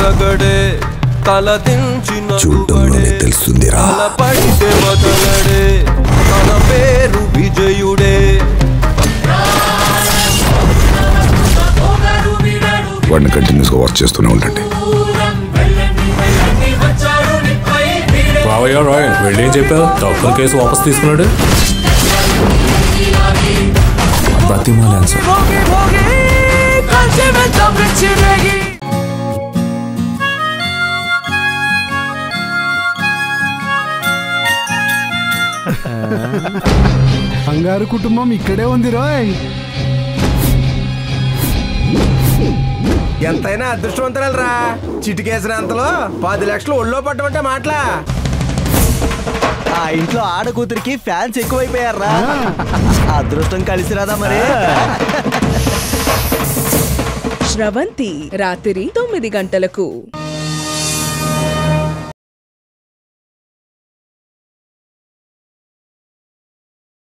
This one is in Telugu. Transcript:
రగడే తల దించిన చూడడంలోనే తెలుస్తుందిరా పడితే వదలడే తన పేరు విజయుడే వాడిని కంటిన్యూస్గా వర్క్ చేస్తూనే ఉండండి బావయ్య రాయ్ వెళ్ళేం చెప్పావు తక్కువ కేసు వాపస్ తీసుకున్నాడు బతిమాలాను సార్ బంగారు కుటుంబం ఇక్కడే ఉంది రోయ్ ఎంతైనా అదృష్టవంతురాలరా చిటికేసిన అంతలో 10 లక్షలు ఒళ్ళో పట్టమంటే మాటలా ఆ ఇంట్లో ఆడ కూతురికి ఫ్యాన్స్ ఎక్కువైపోయారా అదృష్టం కలిసి రాదా మరి శ్రవంతి రాత్రి 9 గంటలకు